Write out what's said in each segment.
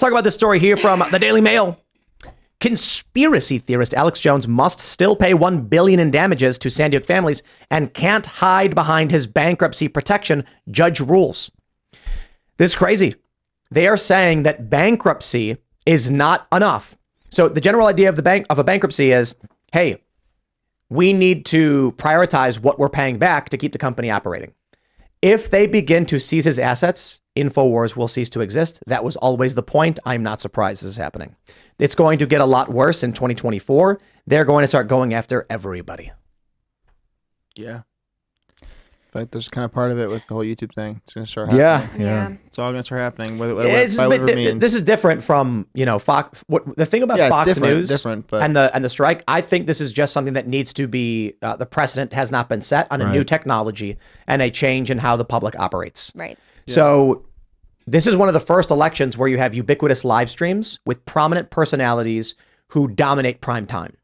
talk about this story here from the Daily Mail. Conspiracy theorist Alex Jones must still pay $1 billion in damages to Sandy Hook families and can't hide behind his bankruptcy protection, judge rules. This is crazy. They are saying that bankruptcy is not enough. So the general idea of a bankruptcy is, hey, we need to prioritize what we're paying back to keep the company operating. If they begin to seize his assets, InfoWars will cease to exist. That was always the point. I'm not surprised this is happening. It's going to get a lot worse in 2024. They're going to start going after everybody. Yeah. I think there's kind of part of it with the whole YouTube thing. It's going to start happening. Yeah. It's all going to start happening. Whatever it means. This is different from, Fox. The thing about Fox News but... and the strike, I think this is just something that needs to be, the precedent has not been set on a new technology and a change in how the public operates. Right. Yeah. So this is one of the first elections where you have ubiquitous live streams with prominent personalities who dominate prime time.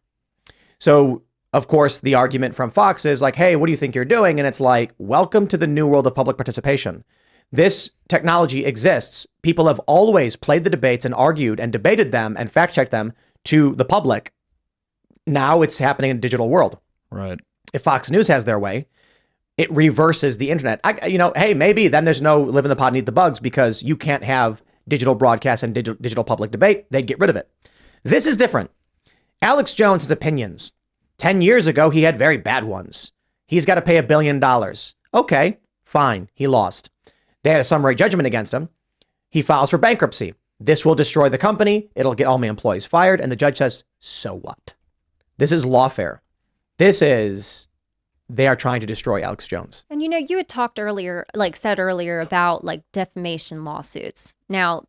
So, of course, the argument from Fox is like, hey, what do you think you're doing? And it's like, welcome to the new world of public participation. This technology exists. People have always played the debates and argued and debated them and fact checked them to the public. Now it's happening in a digital world. Right. If Fox News has their way, it reverses the internet. Hey, maybe then there's no live in the pod, and eat the bugs because you can't have digital broadcast and digital public debate. They'd get rid of it. This is different. Alex Jones has opinions. 10 years ago, he had very bad ones. He's got to pay $1 billion. Okay, fine. He lost. They had a summary judgment against him. He files for bankruptcy. This will destroy the company. It'll get all my employees fired. And the judge says, so what? This is lawfare. They are trying to destroy Alex Jones. And you had talked earlier, said earlier about defamation lawsuits. Now,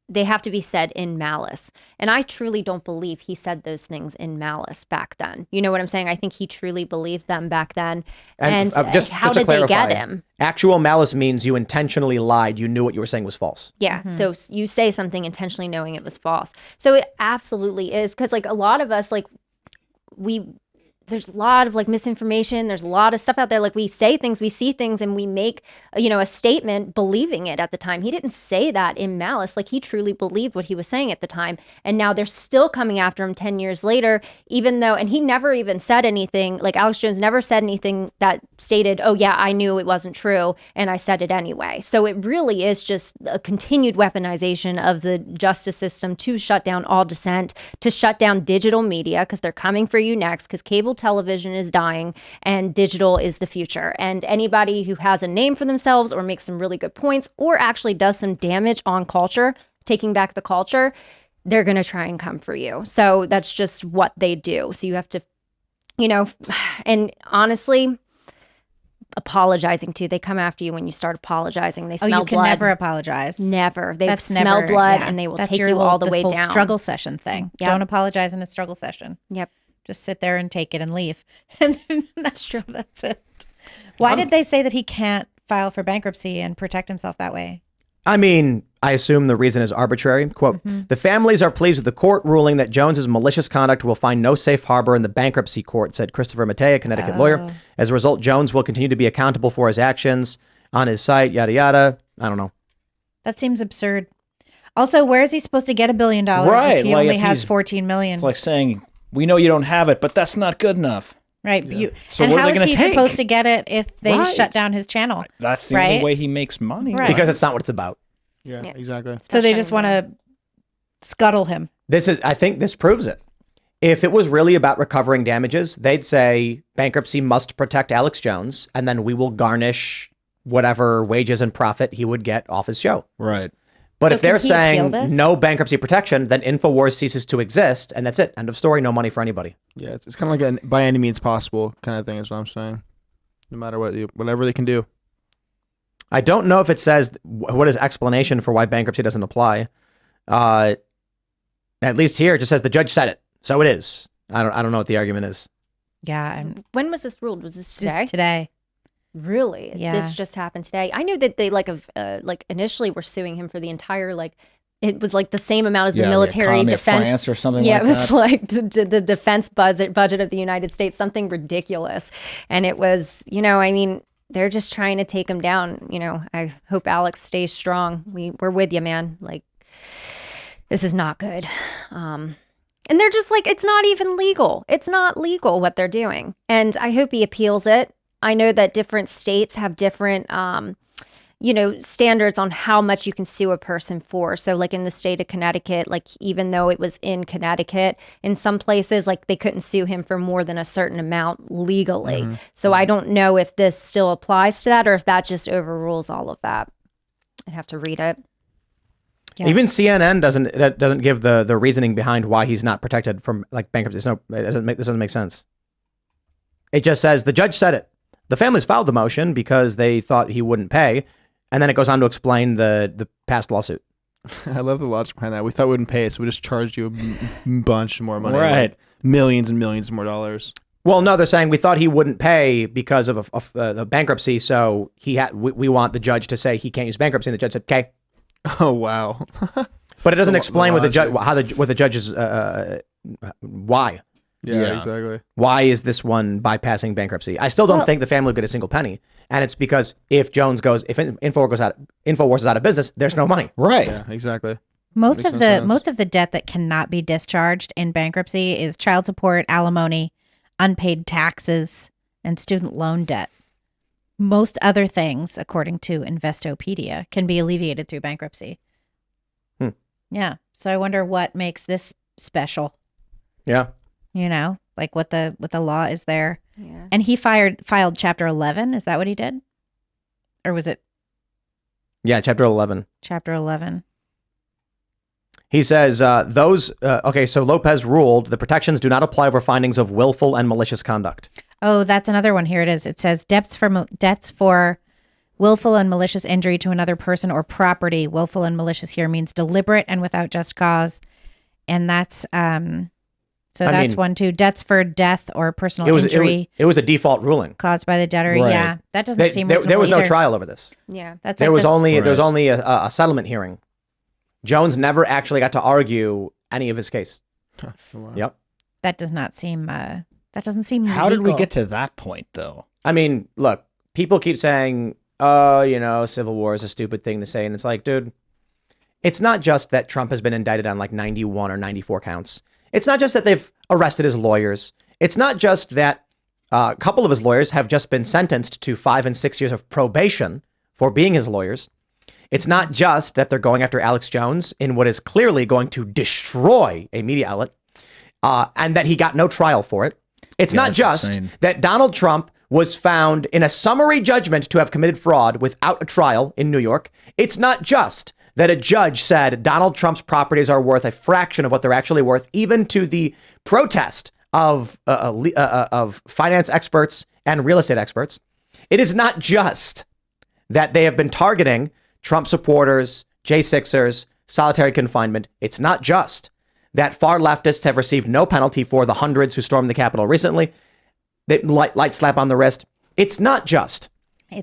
they have to be said in malice. And I truly don't believe he said those things in malice back then. You know what I'm saying? I think he truly believed them back then. And how did they get him? Actual malice means you intentionally lied. You knew what you were saying was false. Yeah. Mm-hmm. So you say something intentionally knowing it was false. So it absolutely is. Because a lot of us, there's a lot of misinformation. There's a lot of stuff out there. We say things, we see things, and we make, a statement believing it at the time. He didn't say that in malice. He truly believed what he was saying at the time. And now they're still coming after him 10 years later, even though, and he never even said anything, Alex Jones never said anything that stated, oh yeah, I knew it wasn't true and I said it anyway. So it really is just a continued weaponization of the justice system to shut down all dissent, to shut down digital media, because they're coming for you next, because cable television is dying and digital is the future. And anybody who has a name for themselves or makes some really good points or actually does some damage on culture, taking back the culture, they're going to try and come for you. So that's just what they do. So you have to, and honestly, apologizing too. They come after you when you start apologizing. They smell blood. You can never apologize. Never. They smell blood and they will take you all the way down. Struggle session thing. Yep. Don't apologize in a struggle session. Yep. Just sit there and take it and leave. That's true. That's it. Why did they say that he can't file for bankruptcy and protect himself that way? I mean, I assume the reason is arbitrary. Quote, the families are pleased with the court ruling that Jones's malicious conduct will find no safe harbor in the bankruptcy court, said Christopher Mattei, a Connecticut lawyer. As a result, Jones will continue to be accountable for his actions on his site, yada, yada. I don't know. That seems absurd. Also, where is he supposed to get $1 billion if he only has 14 million? It's like saying, we know you don't have it, but that's not good enough. Right. Yeah. And how is he supposed to get it if they shut down his channel? That's the only way he makes money. Right. Because it's not what it's about. Yeah, exactly. So they just want to scuttle him. I think this proves it. If it was really about recovering damages, they'd say bankruptcy must protect Alex Jones, and then we will garnish whatever wages and profit he would get off his show. Right. But so if they're saying no bankruptcy protection, then InfoWars ceases to exist, and that's it. End of story. No money for anybody. Yeah, it's kind of like a by any means possible kind of thing is what I'm saying. No matter whatever they can do. I don't know if it says what is explanation for why bankruptcy doesn't apply. At least here it just says the judge said it, so it is. I don't know what the argument is. Yeah. When was this ruled? Was this today? Just today. Really? Yeah. This just happened today. I knew that they initially were suing him for the entire it was the same amount as the military defense France or something. Yeah, like it was that. The defense budget of the United States, something ridiculous, and it was they're just trying to take him down. I hope Alex stays strong. We're with you, man. this is not good. And they're just like, it's not even legal. It's not legal what they're doing. And I hope he appeals it. I know that different states have different, standards on how much you can sue a person for. So like in the state of Connecticut, like even though it was in Connecticut, in some places, like they couldn't sue him for more than a certain amount legally. So I don't know if this still applies to that or if that just overrules all of that. I'd have to read it. Yeah. Even CNN doesn't give the reasoning behind why he's not protected from like bankruptcy. This doesn't make sense. It just says the judge said it. The families filed the motion because they thought he wouldn't pay, and then it goes on to explain the past lawsuit. I love the logic behind that. We thought we wouldn't pay, so we just charged you a bunch more money. Right. Like millions and millions more dollars. Well, no, they're saying we thought he wouldn't pay because of the bankruptcy, so we want the judge to say he can't use bankruptcy, and the judge said, okay. Oh, wow. But it doesn't The explain what the judge, logic. what the judge's why. Yeah, exactly. Why is this one bypassing bankruptcy? I still don't think the family will get a single penny, and it's because if InfoWars is out of business, there's no money. Right. Yeah, exactly. Most Makes of no the sense. most of the debt that cannot be discharged in bankruptcy is child support, alimony, unpaid taxes, and student loan debt. Most other things, according to Investopedia, can be alleviated through bankruptcy. Yeah. So I wonder what makes this special. Yeah. You know, like what the law is there. Yeah. And he filed Chapter 11. Is that what he did? Or was it Yeah, Chapter 11. Chapter 11? He says, so Lopez ruled the protections do not apply over findings of willful and malicious conduct. Oh, that's another one. Here it is. It says debts for willful and malicious injury to another person or property. Willful and malicious here means deliberate and without just cause. And that's one too. Debts for death or personal injury It was a default ruling. caused by the debtor. Right. Yeah, that doesn't seem reasonable There was no either. trial over this. Yeah. That's There like was this- only a settlement hearing. Jones never actually got to argue any of his case. Wow. Yep. that does not seem that doesn't seem How did we legal. get to that point, though? I mean, look, people keep saying, civil war is a stupid thing to say. And it's like, dude, it's not just that Trump has been indicted on like 91 or 94 counts. It's not just that they've arrested his lawyers. It's not just that a couple of his lawyers have just been sentenced to 5 and 6 years of probation for being his lawyers. It's not just that they're going after Alex Jones in what is clearly going to destroy a media outlet, and that he got no trial for it. It's not that's just insane. that Donald Trump was found in a summary judgment to have committed fraud without a trial in New York. It's not just that a judge said Donald Trump's properties are worth a fraction of what they're actually worth, even to the protest of finance experts and real estate experts. It is not just that they have been targeting Trump supporters, J6ers, solitary confinement. It's not just that far leftists have received no penalty for the hundreds who stormed the Capitol recently. That light slap on the wrist. It's not just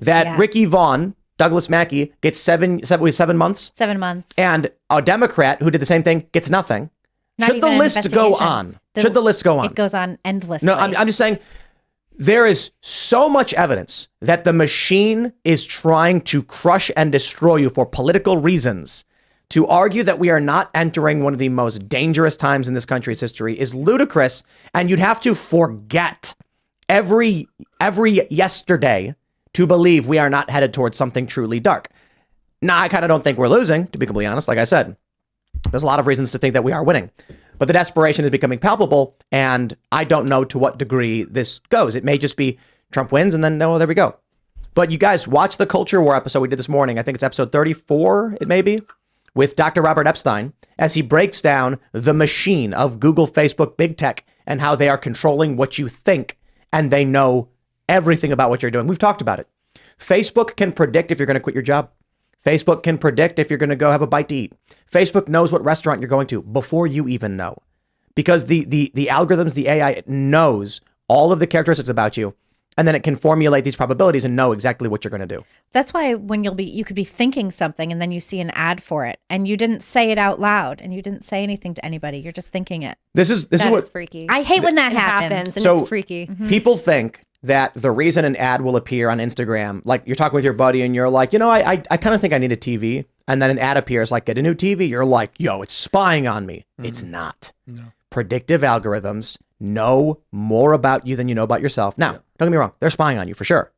that Ricky Vaughn, Douglas Mackey, gets 7 months. 7 months. And a Democrat who did the same thing gets nothing. Not Should the even an list go investigation. on? Should the list go on? It goes on endlessly. No, I'm just saying there is so much evidence that the machine is trying to crush and destroy you for political reasons. To argue that we are not entering one of the most dangerous times in this country's history is ludicrous, and you'd have to forget every yesterday to believe we are not headed towards something truly dark. Now, I kind of don't think we're losing, to be completely honest. Like I said, there's a lot of reasons to think that we are winning. But the desperation is becoming palpable, and I don't know to what degree this goes. It may just be Trump wins, and then, there we go. But you guys, watch the Culture War episode we did this morning. I think it's episode 34, it may be, with Dr. Robert Epstein, as he breaks down the machine of Google, Facebook, big tech, and how they are controlling what you think, and they know everything about what you're doing. We've talked about it. Facebook can predict if you're going to quit your job. Facebook can predict if you're going to go have a bite to eat. Facebook knows what restaurant you're going to before you even know. Because the algorithms, the AI, it knows all of the characteristics about you, and then it can formulate these probabilities and know exactly what you're going to do. That's why when you could be thinking something and then you see an ad for it and you didn't say it out loud and you didn't say anything to anybody. You're just thinking it. This is That what is freaky. I hate when that It happens. and So- it's freaky. people think that the reason an ad will appear on Instagram, like you're talking with your buddy and you're like, I kind of think I need a TV. and then an ad appears like, get a new TV. You're like, yo, it's spying on me. It's not. No. Predictive algorithms know more about you than you know about yourself. Now, don't get me wrong. They're spying on you for sure.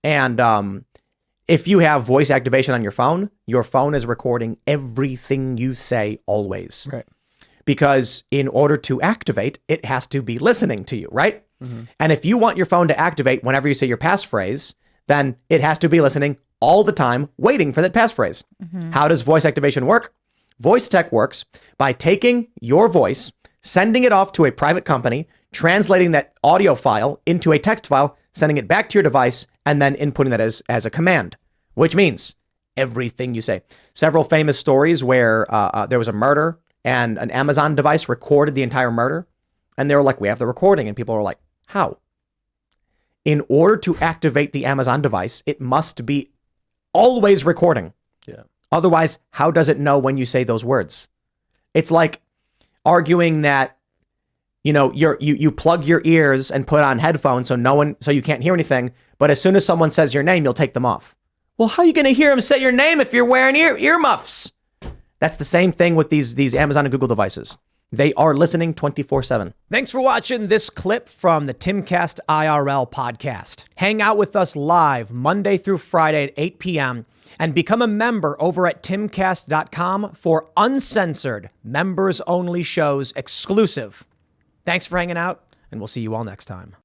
And if you have voice activation on your phone is recording everything you say always. Right. Because in order to activate, it has to be listening to you, right? And if you want your phone to activate whenever you say your passphrase, then it has to be listening all the time, waiting for that passphrase. How does voice activation work? Voice tech works by taking your voice, sending it off to a private company, translating that audio file into a text file, sending it back to your device, and then inputting that as a command, which means everything you say. Several famous stories where there was a murder and an Amazon device recorded the entire murder. And they were like, we have the recording. And people were like, how? In order to activate the Amazon device, it must be always recording. Yeah. Otherwise, how does it know when you say those words? It's like arguing that, you plug your ears and put on headphones so you can't hear anything. But as soon as someone says your name, you'll take them off. Well, how are you going to hear him say your name if you're wearing earmuffs? That's the same thing with these Amazon and Google devices. They are listening 24/7. Thanks for watching this clip from the Timcast IRL podcast. Hang out with us live Monday through Friday at 8 p.m. and become a member over at timcast.com for uncensored, members-only shows exclusive. Thanks for hanging out, and we'll see you all next time.